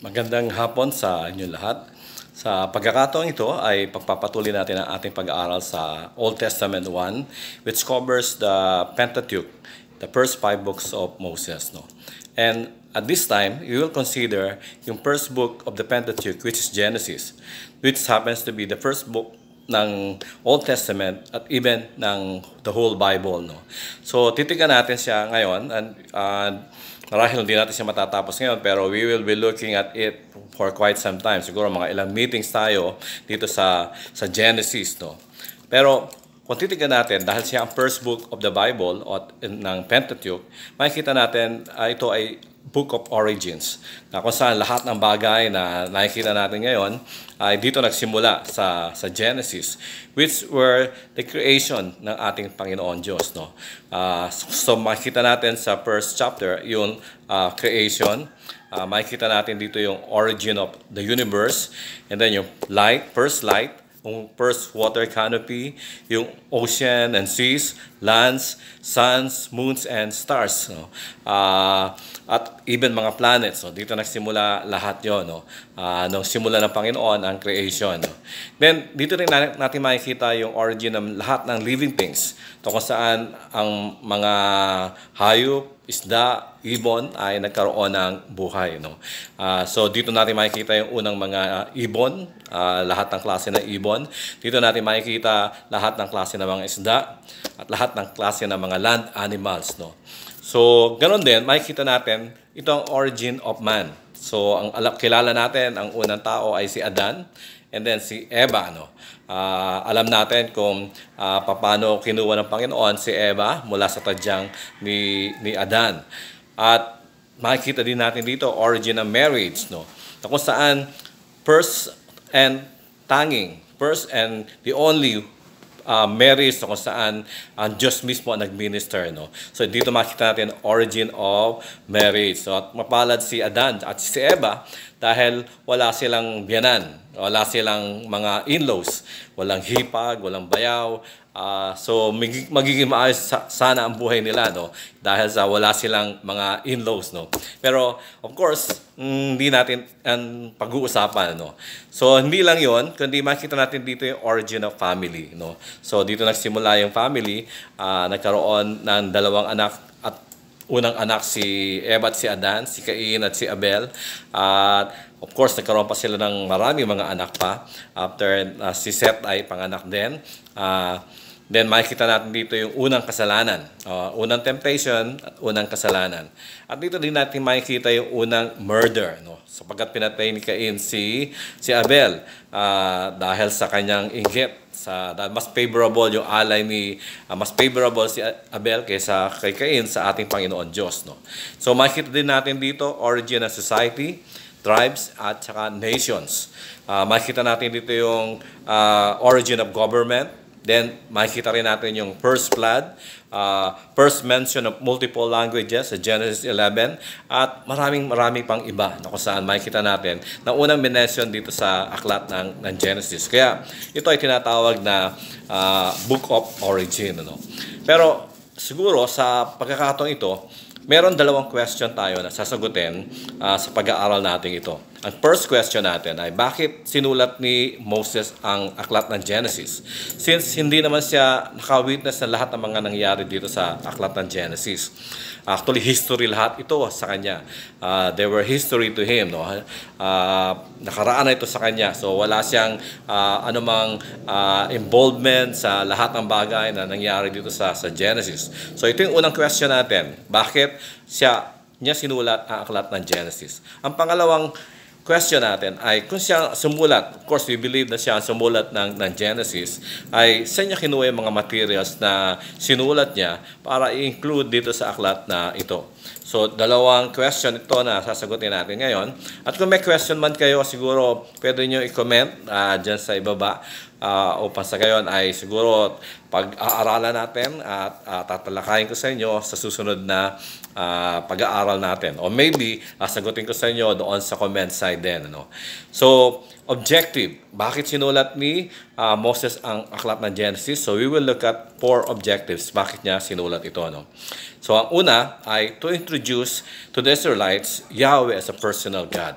Magandang hapon sa inyo lahat. Sa pagkakataong ito ay pagpapatuloy natin ang ating pag-aaral sa Old Testament 1, which covers the Pentateuch, the first 5 books of Moses. No? And at this time, we will consider yung first book of the Pentateuch, which is Genesis, which happens to be the first book ng Old Testament at even ng the whole Bible. No? So, titignan natin siya ngayon and marahil hindi natin siya matatapos ngayon, pero we will be looking at it for quite some time. Siguro mga ilang meetings tayo dito sa Genesis. No? Pero kung titignan natin, dahil siya ang first book of the Bible o ng Pentateuch, makikita natin ito ay Book of Origins, na kung saan lahat ng bagay na nakikita natin ngayon ay dito nagsimula sa Genesis, which were the creation ng ating Panginoon Diyos. No? So makikita natin sa first chapter yung creation, makikita natin dito yung origin of the universe, and then yung light, first light, yung first water canopy, yung ocean and seas, lands, suns, moons, and stars. No? At even mga planets. No? Dito nagsimula lahat yon. No? Nung simula ng Panginoon ang creation. No? Then, dito rin natin makikita yung origin ng lahat ng living things. Ito kung saan ang mga hayop, isda, ibon ay nagkaroon ng buhay. No? So dito natin makikita yung unang mga ibon, lahat ng klase ng ibon. Dito natin makikita lahat ng klase ng mga isda at lahat ng klase ng mga land animals. No? So ganoon din, makikita natin itong origin of man. So ang kilala natin, ang unang tao ay si Adan and then si Eva. No? Alam natin kung paano kinuha ng Panginoon si Eva mula sa tadyang ni Adan. At makikita din natin dito origin ng marriage, no? Na kung saan first and the only marriage na kung saan ang Diyos mismo ang nag-minister. No? So dito makikita natin origin of marriage. So, at mapalad si Adan at si Eva dahil wala silang biyanan, wala silang mga in-laws, walang hipag, walang bayaw. So magiging maayos sana ang buhay nila, no? Dahil sa wala silang mga in-laws. No? Pero of course, hindi natin ang pag-uusapan. No? So hindi lang yon, kundi makita natin dito yung origin of family. No? So dito nagsimula yung family, nagkaroon ng dalawang anak. Unang anak si Eva at si Adan, si Cain at si Abel. Of course, nagkaroon pa sila ng maraming mga anak pa. After si Seth ay panganak din. Then makikita natin dito yung unang kasalanan. Unang temptation at unang kasalanan. At dito din natin makikita yung unang murder. No? Sapagkat pinatay ni Cain si Abel dahil sa kanyang inggit. Dahil mas favorable yung alay mas favorable si Abel kaysa kay Cain sa ating Panginoon Diyos. No? So makikita din natin dito origin of society, tribes, at saka nations. Makikita natin dito yung origin of government. Then makikita rin natin yung first flood, first mention of multiple languages sa Genesis 11, at maraming pang iba na kung saan makikita natin na unang mention dito sa aklat ng Genesis. Kaya ito ay tinatawag na Book of Origin. Ano? Pero siguro sa pagkakataong ito, meron dalawang question tayo na sasagutin sa pag-aaral natin ito. Ang first question natin ay bakit sinulat ni Moses ang aklat ng Genesis? Since hindi naman siya nakawitness na lahat ng mga nangyari dito sa aklat ng Genesis. Actually, history lahat ito sa kanya. There were history to him. No? Nakaraan na ito sa kanya. So wala siyang anumang involvement sa lahat ng bagay na nangyari dito sa Genesis. So ito yung unang question natin. Bakit niya sinulat ang aklat ng Genesis? Ang pangalawang question natin ay kung siya sumulat, of course we believe na siya sumulat ng Genesis, ay saan niya kinuha yung mga materials na sinulat niya para i-include dito sa aklat na ito. So dalawang question ito na sasagutin natin ngayon. At kung may question man kayo, siguro pwede nyo i-comment dyan sa ibaba upang sa gayon ay siguro pag-aaralan natin at tatalakayin ko sa inyo sa susunod na pag-aaral natin. Or maybe, sagutin ko sa inyo doon sa comment side din. Ano? So, objective. Bakit sinulat ni Moses ang aklat ng Genesis? So, we will look at 4 objectives. Bakit niya sinulat ito? No? So, ang una ay to introduce to the Israelites Yahweh as a personal God.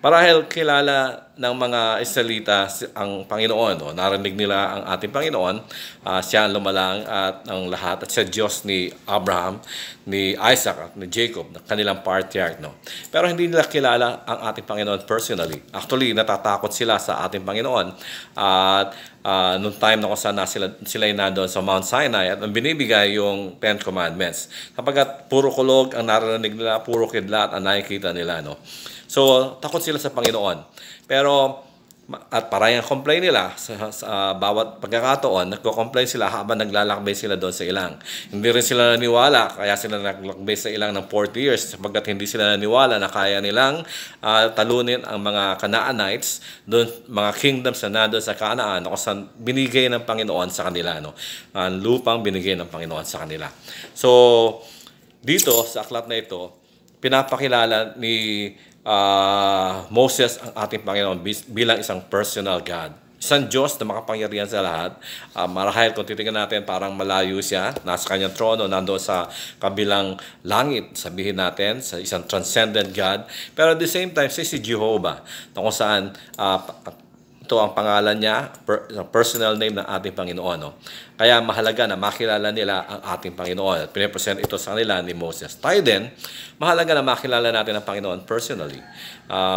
Marahil kilala ng mga Israelita ang Panginoon. No? Narinig nila ang ating Panginoon. Siya ang lumalang at ang lahat. At siya Diyos ni Abraham, ni Isaac at ni Jacob, na kanilang patriarch. No? Pero hindi nila kilala ang ating Panginoon personally. Actually, natatakot sila sa ating Panginoon. At noong time na kung saan sila nandoon sa Mount Sinai at ang binibigay yung Ten Commandments. Kapag puro kulog ang narinig nila, puro kidlat ang nakikita nila. No? So, takot sila sa Panginoon. Pero, at parang complain nila sa bawat pagkakataon, nagko-complain sila habang naglalakbay sila doon sa ilang. Hindi rin sila naniwala, kaya sila naglakbay sa ilang ng 40 years sapagkat hindi sila naniwala na kaya nilang talunin ang mga Canaanites, doon, mga kingdoms na nandun sa Canaan, kung saan binigay ng Panginoon sa kanila. No? Ang lupang binigay ng Panginoon sa kanila. So, dito, sa aklat na ito, pinapakilala ni Moses ang ating Panginoon bilang isang personal God. Isang Diyos na makapangyarihan sa lahat. Marahil kung titingnan natin, parang malayo siya. Nasa kanyang trono, nandoon sa kabilang langit, sabihin natin, sa isang transcendent God. Pero at the same time, si Jehovah, na kung saan ito ang pangalan niya, personal name ng ating Panginoon. No? Kaya mahalaga na makilala nila ang ating Panginoon. At pinipresent ito sa kanila ni Moses. Tayo din, mahalaga na makilala natin ang Panginoon personally.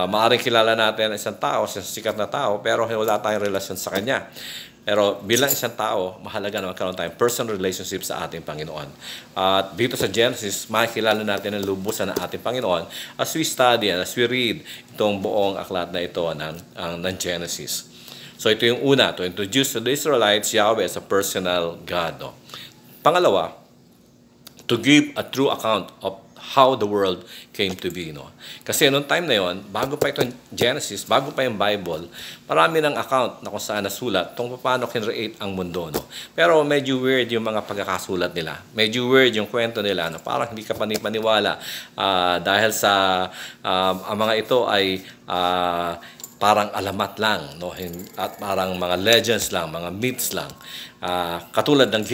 Maaring kilala natin isang tao, isang sikat na tao, pero wala tayong relasyon sa Kanya. Pero bilang isang tao, mahalaga na magkaroon tayong personal relationship sa ating Panginoon. At dito sa Genesis, makikilala natin ang lubusan ng ating Panginoon as we study and as we read itong buong aklat na ito ng Genesis. So ito yung una, to introduce to the Israelites Yahweh as a personal God. No? Pangalawa, to give a true account of how the world came to be. No? Kasi noong time na yon, bago pa itong Genesis, bago pa yung Bible, marami ng account na kung saan nasulat kung paano kinreate ang mundo. No? Pero medyo weird yung mga pagkakasulat nila. Medyo weird yung kwento nila. No? Parang hindi ka panipaniwala dahil sa ang mga ito ay parang alamat lang, no? At parang mga legends lang, mga myths lang. Katulad ng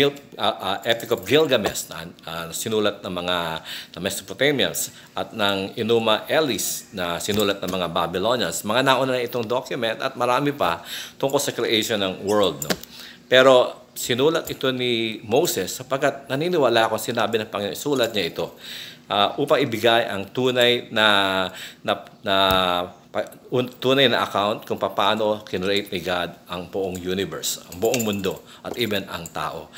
Epic of Gilgamesh na sinulat ng mga Mesopotamians at ng Enuma Elish na sinulat ng mga Babylonians. Mga nauna na itong document at marami pa tungkol sa creation ng world. No? Pero sinulat ito ni Moses sapagkat naniniwala ako sinabi ng Panginoon, isulat niya ito upang ibigay ang tunay na account kung paano kinreate ni God ang buong universe, ang buong mundo, at even ang tao.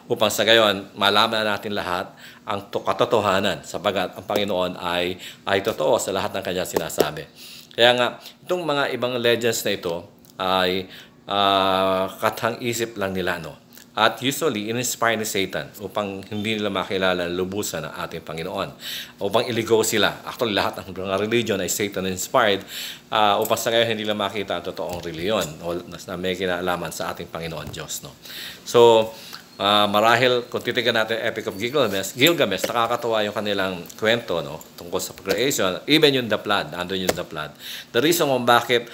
Upang sa gayon, malaman natin lahat ang katotohanan sapagat ang Panginoon ay totoo sa lahat ng kanyang sinasabi. Kaya nga, itong mga ibang legends na ito ay katang-isip lang nila, no? At usually, in-inspire ni Satan upang hindi nila makilala lubusan ng ating Panginoon. Upang iligaw sila. Actually, lahat ng mga religion ay Satan-inspired upang sa ngayon hindi nila makita ang totoong reliyon na may kinalaman sa ating Panginoon Diyos. No? So, marahil, kung titignan natin Epic of Gilgamesh, nakakatawa yung kanilang kwento, no? Tungkol sa creation. Even yung the flood, andun yung the flood. The reason kung bakit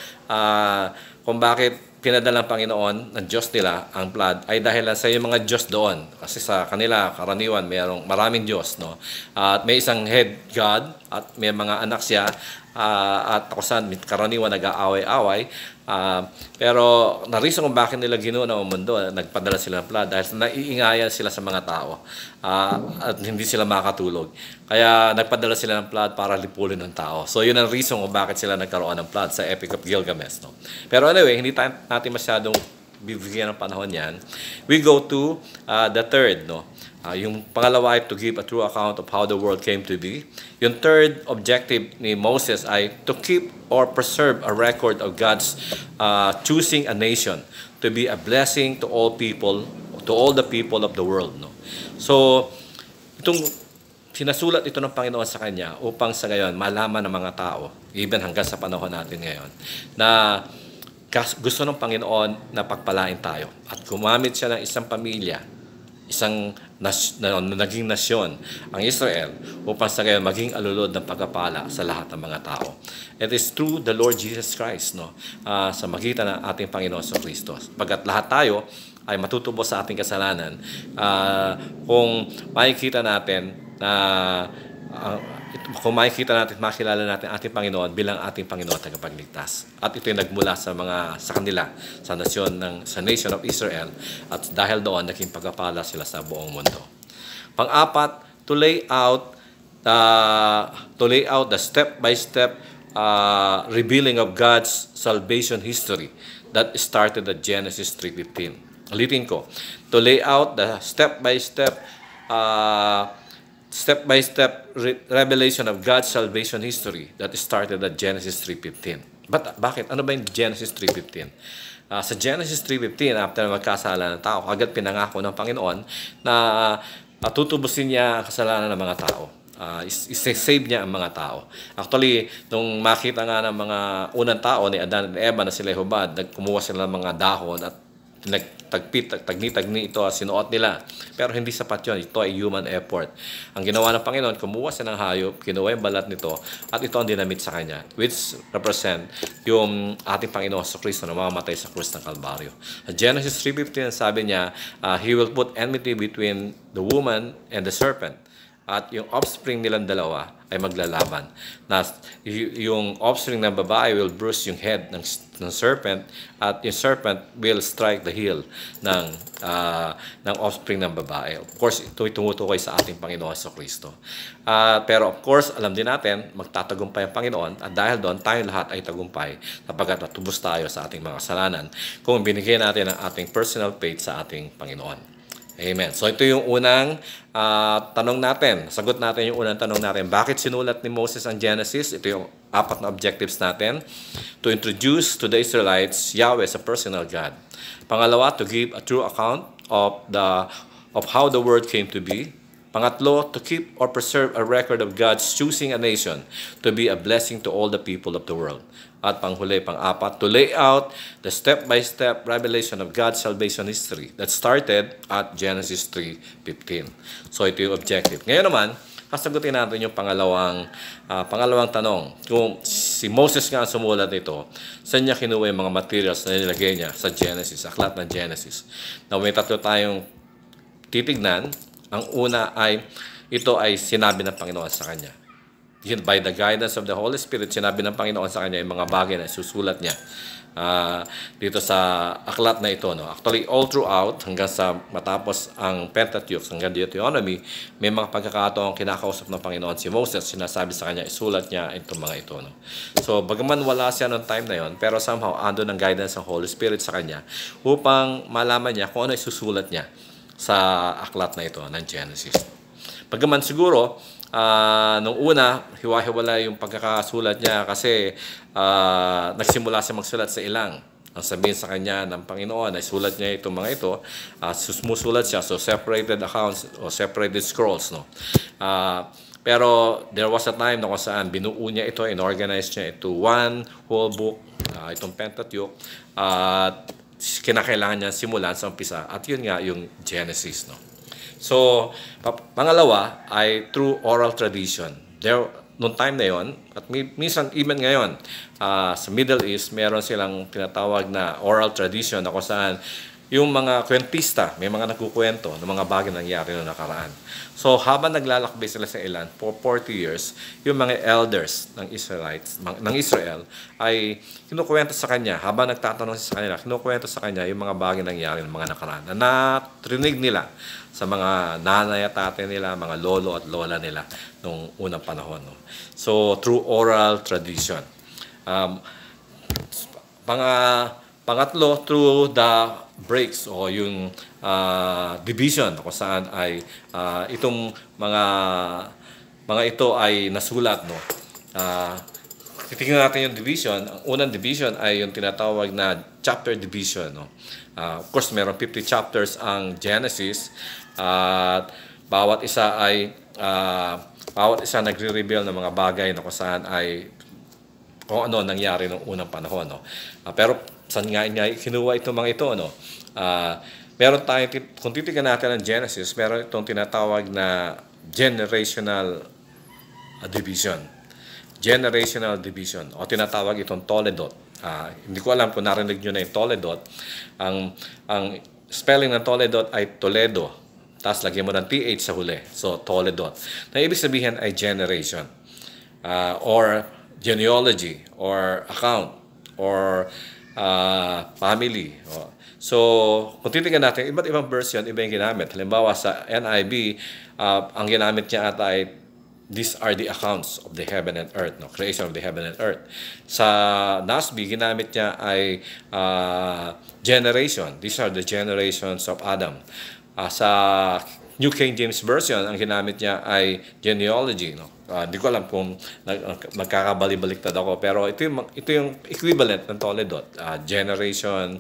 pinadala ng Panginoon ng Diyos nila ang flood ay dahil sa yung mga Diyos doon. Kasi sa kanila, karaniwan, maraming Diyos. No? At may isang head God at may mga anak siya at kung saan karaniwan nag-aaway-away. Pero na-reason kung bakit nila ginuuna ang mundo, nagpadala sila ng flood dahil naiingayan sila sa mga tao at hindi sila makatulog. Kaya nagpadala sila ng flood para lipulin ng tao. So yun ang reason kung bakit sila nagkaroon ng flood sa Epic of Gilgamesh. No? Pero anyway, hindi natin masyadong bibigyan ng panahon yan. We go to the third. No? Yung pangalawa ay to give a true account of how the world came to be. Yung third objective ni Moses ay to keep or preserve a record of God's choosing a nation to be a blessing to all people, to all the people of the world. No? So, itong sinasulat ito ng Panginoon sa Kanya upang sa ngayon malaman ng mga tao, even hanggang sa panahon natin ngayon, na gusto ng Panginoon na pagpalain tayo at gumamit siya ng isang pamilya, isang naging nasyon, ang Israel, upang sa ngayon maging alulod ng pagpapala sa lahat ng mga tao. It is through the Lord Jesus Christ, no? Sa magitan ng ating Panginoon sa Kristo. Pagkat lahat tayo ay matutubos sa ating kasalanan, kung makikita natin na kung makikita natin, makilala natin ating Panginoon bilang ating Panginoon at tagapagligtas. At ito yung nagmula sa kanila, sa nation of Israel, at dahil doon, naging pagpapala sila sa buong mundo. Pang-apat, to lay out the step-by-step revealing of God's salvation history that started at Genesis 3:15. Ulitin ko, to lay out the step-by-step revelation of God's salvation history that started at Genesis 3:15. Bakit? Ano ba yung Genesis 3:15? Sa Genesis 3:15, after magkasala ng tao, agad pinangako ng Panginoon na tutubusin niya ang kasalanan ng mga tao. Isa-save niya ang mga tao. Actually, nung makita nga ng mga unang tao ni Adan at Eva na sila hubad, kumuha sila ng mga dahon at tagni-tagni ito, sinuot nila. Pero hindi sapat yun. Ito ay human effort. Ang ginawa ng Panginoon, kumuha siya ng hayop, kinuha yung balat nito, at ito ang dinamit sa kanya, which represent yung ating Panginoon sa Kristo na mamamatay sa krus ng Kalbaryo. Sa Genesis 3:15, sabi niya, He will put enmity between the woman and the serpent. At yung offspring nilang dalawa ay maglalaban. Na yung offspring ng babae will bruise yung head ng serpent, at yung serpent will strike the heel ng offspring ng babae. Of course, ito ay tumutukoy sa ating Panginoon sa Kristo. Pero of course, alam din natin, magtatagumpay ang Panginoon, at dahil doon, tayong lahat ay tagumpay sapagkat matubos tayo sa ating mga kasalanan kung binigyan natin ang ating personal faith sa ating Panginoon. Amen. So ito yung unang tanong natin. Sagot natin yung unang tanong natin. Bakit sinulat ni Moses ang Genesis? Ito yung 4 na objectives natin. To introduce to the Israelites Yahweh as a personal God. Pangalawa, to give a true account of how the world came to be. Pangatlo, to keep or preserve a record of God's choosing a nation to be a blessing to all the people of the world. At panghuli, pang-apat, to lay out the step-by-step revelation of God's salvation history that started at Genesis 3:15. So ito yung objective. Ngayon naman, sasagutin natin yung pangalawang tanong. Kung si Moses nga sumulat nito, saan niya kinuha yung mga materials na nilagay niya sa Genesis, aklat ng Genesis? Na may tatlo tayong titignan. Ang una ay, ito ay sinabi ng Panginoon sa kanya. By the guidance of the Holy Spirit, sinabi ng Panginoon sa kanya yung mga bagay na susulat niya dito sa aklat na ito. No? Actually, all throughout, hanggang sa matapos ang Pentateuch, hanggang Deuteronomy, may mga pagkakataong kinakausap ng Panginoon si Moses, sinasabi sa kanya, isulat niya itong mga ito. No? So, bagaman wala siya noong time na yon, pero somehow, ando ng guidance ng Holy Spirit sa kanya upang malaman niya kung ano isusulat niya sa aklat na ito ng Genesis. Bagaman siguro, nung una, hiwa-hiwala yung pagkakasulat niya kasi nagsimula siya magsulat sa ilang. Ang sabihin sa kanya ng Panginoon ay sulat niya itong mga ito, sumusulat siya, so separated accounts o separated scrolls. No? Pero there was a time na kung saan binuo niya ito, inorganize niya ito one whole book, itong Pentateuch, at kinakailangan niya simulan sa umpisa, at yun nga yung Genesis. No? So, pangalawa ay through oral tradition. Noong time na yon, at minsan even ngayon, sa Middle East, meron silang tinatawag na oral tradition na kung saan yung mga kwentista, may mga nagkukwento ng mga bagay na nangyari noong nakaraan. So, habang naglalakbay sila sa ilan for 40 years, yung mga elders ng Israel ay kinukwento sa kanya, habang nagtatanong sa kanila, kinukwento sa kanya yung mga bagay na nangyari ng mga nakaraan na natrinig nila sa mga nanay at tatay nila, mga lolo at lola nila nung unang panahon. No? So, through oral tradition. Pangatlo, through the breaks o yung division kung saan ay itong mga ito ay nasulat. No? Titingnan natin yung division. Ang unang division ay yung tinatawag na chapter division. No? Of course, meron 50 chapters ang Genesis. At bawat isa nagre-reveal ng mga bagay na kung saan ay kung ano nangyari noong unang panahon. No? Pero saan nga kinuha itong mga ito? No? Meron tayo, kung titignan natin ang Genesis, meron itong tinatawag na generational division. Generational division. O tinatawag itong Toledot. Hindi ko alam kung narinig nyo na yung Toledot. Ang spelling ng Toledot ay Toledo. Tapos lagyan mo ng TH sa huli. So, Toledot. Na ibig sabihin ay generation. or genealogy or account or family. So, kung titingnan natin, iba't ibang version, iba yung ginamit. Halimbawa, sa NIV, ang ginamit niya ata ay, these are the accounts of the heaven and earth, no? Creation of the heaven and earth. Sa NASB, ginamit niya ay generation. These are the generations of Adam. Sa New King James Version, ang ginamit niya ay genealogy, no? Hindi ko alam kung magkakabali-baliktad ako, pero ito yung equivalent ng Toledot. Generation,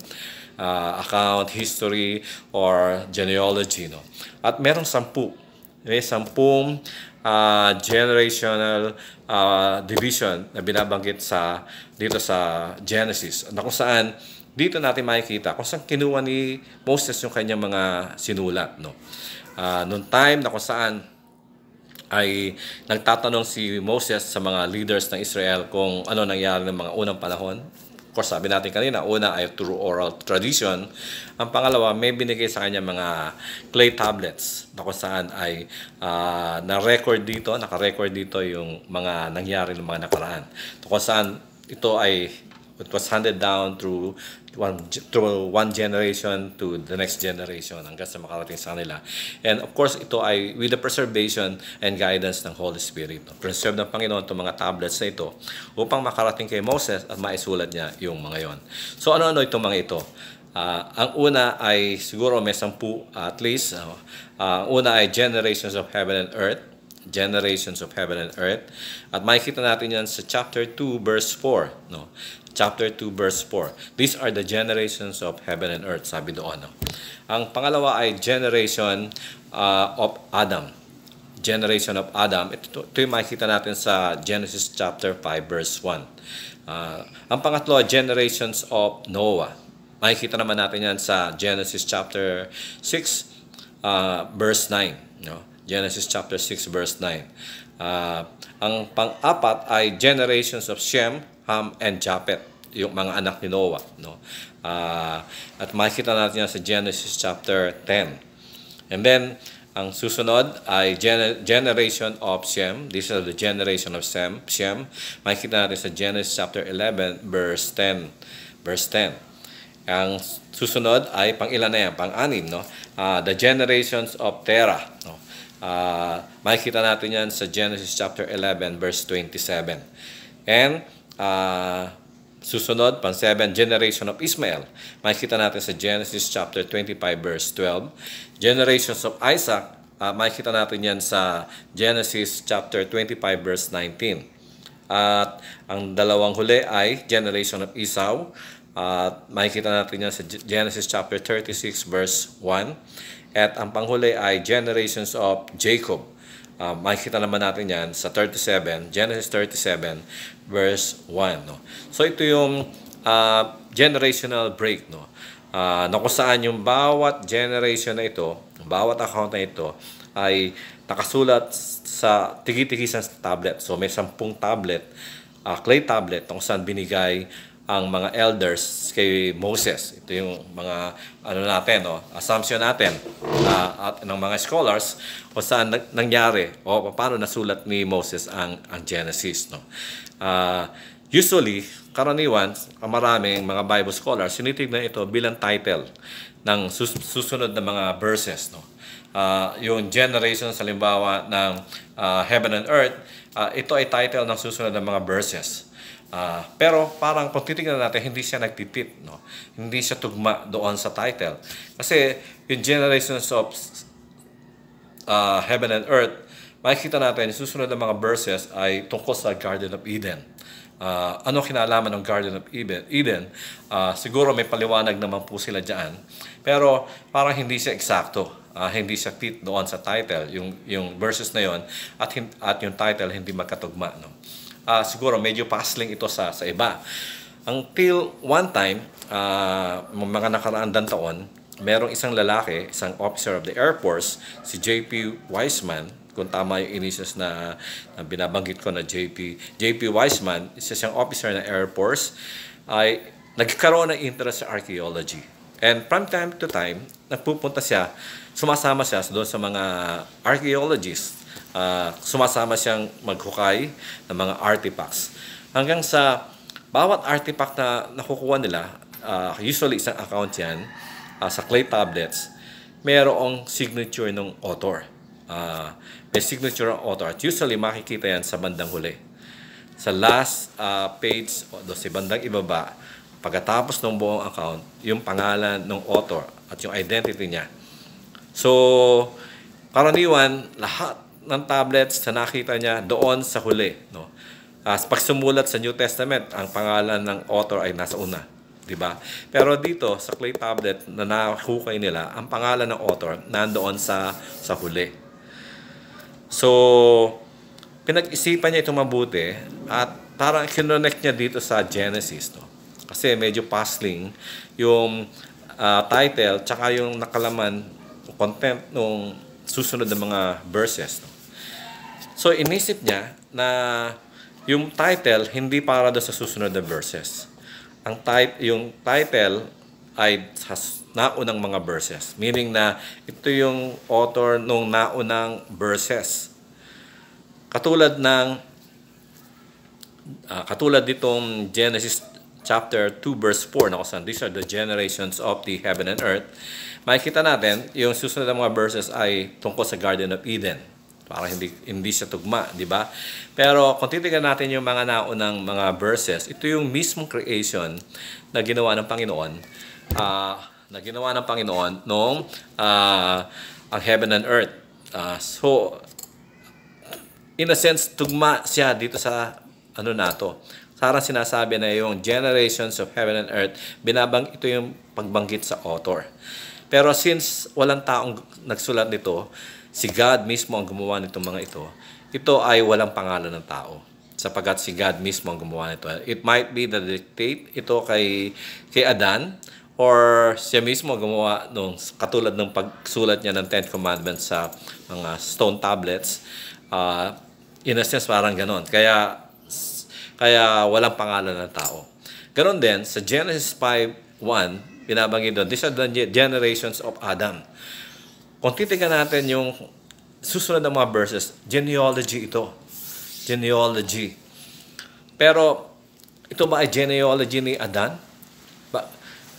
account, history, or genealogy, no? At merong 10. May 10 generational division na binabanggit dito sa Genesis, na kung saan dito natin makikita kung saan kinuha ni Moses yung kanyang mga sinulat, no? Noong time na kung saan ay nagtatanong si Moses sa mga leaders ng Israel kung ano nangyari ng mga unang panahon. Of course, sabi natin kanina, una ay through oral tradition. Ang pangalawa, may binigay sa kanya mga clay tablets na kung saan ay naka-record dito yung mga nangyari ng mga nakaraan. Kung saan ito ay it was handed down through one generation to the next generation hanggang sa makarating sa kanila. And of course, ito ay with the preservation and guidance ng Holy Spirit. Preserve ng Panginoon itong mga tablets na ito upang makarating kay Moses at maisulat niya yung mga yon. So ano-ano itong mga ito? Ang una ay siguro may 10 at least. Ang una ay generations of heaven and earth. Generations of heaven and earth. At makikita natin yan sa chapter 2 verse 4, no? Chapter 2 verse 4. These are the generations of heaven and earth, sabi doon, no? Ang pangalawa ay generation of Adam. Generation of Adam. Ito yung makikita natin sa Genesis chapter 5 verse 1. Ang pangatlo, generations of Noah. Makikita naman natin yan sa Genesis chapter 6 verse 9, no? Genesis chapter 6 verse 9. Ang pang-apat ay generations of Shem, Ham, and Japheth, yung mga anak ni Noah, no? At makikita natin yan sa Genesis chapter 10. And then, ang susunod ay generation of Shem. This is the generation of Shem. Makikita natin sa Genesis chapter 11 verse 10. Verse 10. Ang susunod ay pang-ilan na yan? Pang-anim, no? The generations of Terah, no? Makikita natin yan sa Genesis chapter 11 verse 27. And susunod, pang-7, generation of Ismael. Makikita natin sa Genesis chapter 25 verse 12. Generations of Isaac, makikita natin yan sa Genesis chapter 25 verse 19. At ang dalawang huli ay generation of Esau. Makikita natin yan sa Genesis chapter 36 verse 1. At ang panghuli ay generations of Jacob. Makikita naman natin yan sa 37, Genesis 37 verse 1. No? So ito yung generational break, no? Na kung saan yung bawat generation na ito, bawat account na ito ay nakasulat sa tigi-tigisan sa tablet. So may 10 tablet, clay tablet, kung saan binigay ang mga elders kay Moses. Ito yung mga assumption natin at ng mga scholars kung saan nangyari o paano nasulat ni Moses ang Genesis, no? Usually, karaniwan, maraming mga Bible scholars sinitignan ito bilang title ng susunod na mga verses, no? Yung generation halimbawa ng heaven and earth, ito ay title ng susunod na mga verses. Pero parang kung titignan natin, hindi siya nagtitip, no? Hindi siya tugma doon sa title. Kasi yung generations of heaven and earth, makikita natin, yung susunod na mga verses ay tungkol sa Garden of Eden. Ano kinalaman ng Garden of Eden? Siguro may paliwanag naman po sila dyan. Pero parang hindi siya eksakto. Hindi siya fit doon sa title. Yung verses na yon at yung title hindi magkatugma, no? Siguro medyo puzzling ito sa iba. Until one time, mga nakaraang taon, merong isang lalaki, isang officer of the Air Force, si J.P. Wiseman, kung tama yung initials na binabanggit ko na J.P. Wiseman, isa siyang officer ng Air Force, ay nagkaroon ng interest sa archaeology. And from time to time, sumasama siya doon sa mga archaeologists sumasama siyang maghukay ng mga artifacts. Hanggang sa bawat artifact na nakukuha nila, usually isang account yan, sa clay tablets, mayroong signature ng author. May signature ng author. At usually makikita yan sa bandang huli. Sa last page o sa bandang ibaba, pagkatapos ng buong account, yung pangalan ng author at yung identity niya. So, karaniwan, lahat ng tablets na nakita niya doon sa huli. No? Pag sumulat sa New Testament, ang pangalan ng author ay nasa una. Diba? Pero dito, sa clay tablet na nahukay nila, ang pangalan ng author nandoon sa huli. So, pinag-isipan niya itong mabuti at parang kinonect niya dito sa Genesis. No? Kasi medyo puzzling yung title tsaka yung nakalaman, content ng susunod na mga verses. No? So, inisip niya na yung title hindi para doon sa susunod na verses. Yung title ay sa naunang mga verses. Meaning na ito yung author nung naunang verses. Katulad ditong Genesis chapter 2 verse 4 na kung these are the generations of the heaven and earth. Makikita natin yung susunod na mga verses ay tungkol sa Garden of Eden. Para hindi siya tugma, di ba? Pero kung titignan natin yung mga naunang mga verses, ito yung mismong creation na ginawa ng Panginoon, nung ang heaven and earth. So, in a sense, tugma siya dito sa nato. Sarang sinasabi na yung generations of heaven and earth, ito yung pagbanggit sa author. Pero since walang taong nagsulat nito, si God mismo ang gumawa nitong mga ito ay walang pangalan ng tao. Sapagkat si God mismo ang gumawa nito. It might be the dictate ito kay Adan, or siya mismo gumawa nung katulad ng pagsulat niya ng Ten Commandments sa mga stone tablets. In a sense, parang ganon. Kaya walang pangalan ng tao. Ganon din, sa Genesis 5:1, binabanggit doon, these are the generations of Adam. Kung titignan natin yung susunod ng mga verses, genealogy ito. Genealogy. Pero, ito ba ay genealogy ni Adan?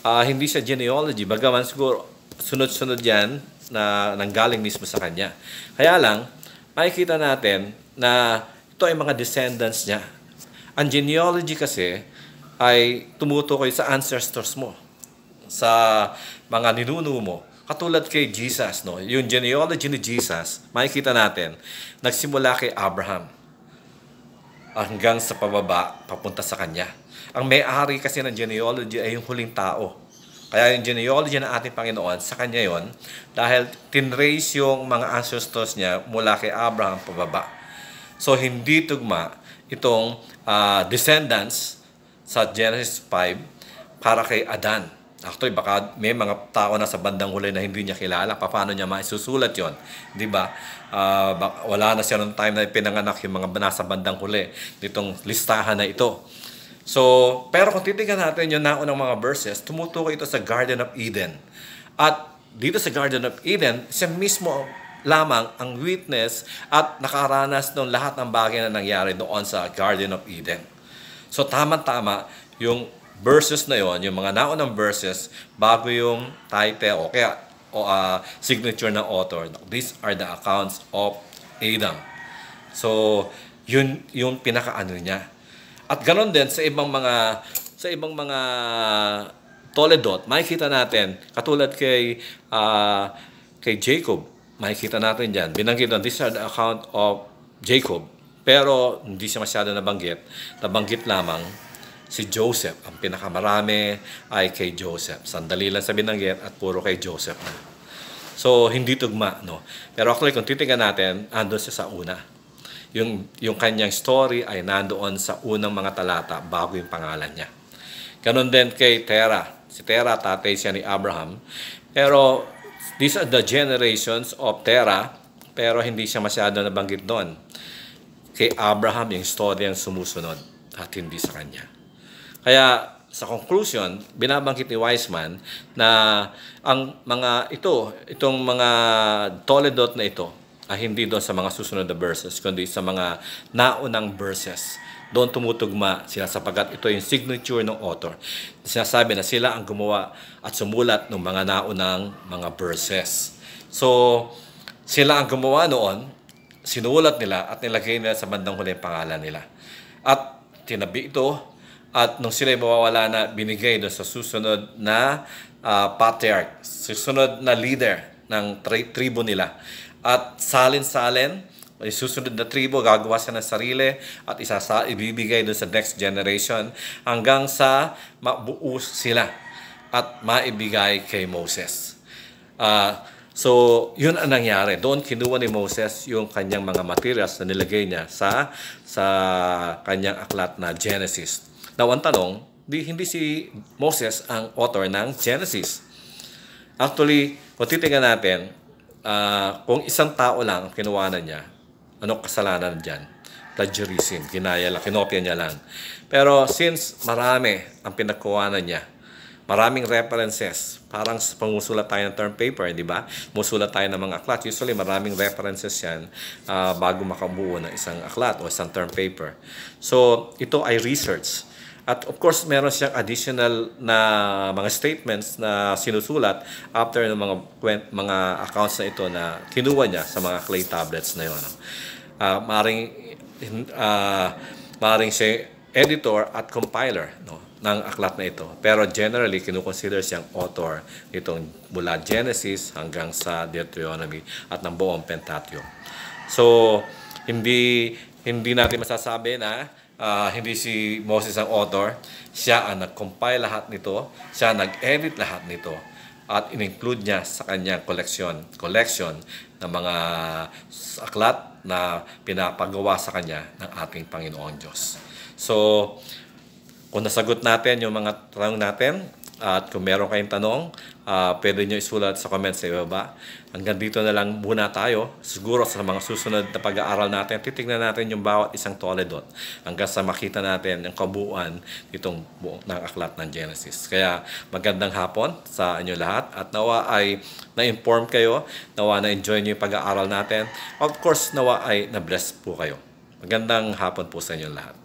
Hindi siya genealogy. Bagaman siguro, sunod-sunod yan na nanggaling mismo sa kanya. Kaya lang, makikita natin na ito ay mga descendants niya. Ang genealogy kasi ay tumutukoy sa ancestors mo, sa mga ninuno mo. Katulad kay Jesus, no? Yung genealogy ni Jesus, makikita natin, nagsimula kay Abraham hanggang sa pababa, papunta sa kanya. Ang may-ari kasi ng genealogy ay yung huling tao. Kaya yung genealogy ng ating Panginoon, sa kanya yon, dahil tinrace yung mga ancestors niya mula kay Abraham pababa. So, hindi tugma itong descendants sa Genesis 5 para kay Adan. Actually, baka may mga tao na sa bandang huli na hindi niya kilala. Paano niya maisusulat yon? Di ba? Wala na siya noong time na pinanganak yung mga nasa bandang huli nitong listahan na ito. So, pero kung titignan natin yung naunang mga verses, tumutukoy ito sa Garden of Eden. At dito sa Garden of Eden, siya mismo lamang ang witness at nakaranas ng lahat ng bagay na nangyari doon sa Garden of Eden. So, tama-tama yung verses na yon, yung mga naunang verses, bago yung title o signature ng author. These are the accounts of Adam. So, yun yung pinakaano niya. At ganoon din sa ibang mga Toledot, makikita natin katulad kay Jacob. Makikita natin diyan. Binanggit doon, these are the account of Jacob. Pero hindi siya masyado nabanggit. Nabanggit lamang si Joseph. Ang pinakamarami ay kay Joseph. Sandali lang sa binanggit at puro kay Joseph na. So, hindi tugma, no? Pero actually, kung titingnan natin, andun siya sa una. Yung kanyang story ay nandoon sa unang mga talata bago yung pangalan niya. Ganon din kay Terah. Si Terah, tatay siya ni Abraham. Pero, these are the generations of Terah, pero hindi siya masyado nabanggit doon. Kay Abraham, yung story ang sumusunod at hindi sa kanya. Kaya, sa conclusion, binabanggit ni Wiseman na ang mga itong mga Toledot na ito hindi doon sa mga susunod na verses, kundi sa mga naunang verses. Doon tumutugma sila sapagkat ito yung signature ng author. Sinasabi na sila ang gumawa at sumulat ng mga naunang mga verses. So, sila ang gumawa noon, sinulat nila at nilagay nila sa bandang huli ang pangalan nila. At tinabi ito at nung sila'y mawawala na, binigay doon sa susunod na patriarch, susunod na leader ng tribo nila. At salin-salin, yung susunod na tribo, gagawa siya ng sarili at ibibigay doon sa next generation hanggang sa mabuo sila at maibigay kay Moses. So, yun ang nangyari. Doon kinuha ni Moses yung kanyang mga materials na nilagay niya sa kanyang aklat na Genesis. Now, ang tanong, hindi si Moses ang author ng Genesis. Actually, kung titingnan natin, kung isang tao lang ang kinuhanan niya, anong kasalanan dyan? Plagiarism, ginaya lang, kinopya niya lang. Pero since marami ang pinagkuhanan niya, maraming references, parang pangusulat tayo ng term paper, di ba? Musulat tayo ng mga aklat. Usually, maraming references yan bago makabuo ng isang aklat o isang term paper. So, ito ay research. At of course, meron siyang additional na mga statements na sinusulat after ng mga accounts na ito na kinuha niya sa mga clay tablets na yun. Maring siya editor at compiler, no, ng aklat na ito. Pero generally, kinukonsider siyang author nitong mula Genesis hanggang sa Deuteronomy at ng buong Pentateuch. So, hindi natin masasabi na hindi si Moses ang author. Siya ang nag-compile lahat nito. Siya nag-edit lahat nito. At in-include niya sa kanyang collection ng mga aklat na pinapagawa sa kanya ng ating Panginoong Diyos. So, kung nasagot natin yung mga tanong natin, at kung meron kayong tanong, pwede nyo isulat sa comments sa ibaba. Hanggang dito na lang muna tayo. Siguro sa mga susunod na pag-aaral natin, titignan natin yung bawat isang toledot hanggang sa makita natin yung kabuuan nitong buong ng aklat ng Genesis. Kaya magandang hapon sa inyo lahat at nawa ay na-inform kayo, nawa na-enjoy nyo yung pag-aaral natin. Of course, nawa ay na-bless po kayo. Magandang hapon po sa inyo lahat.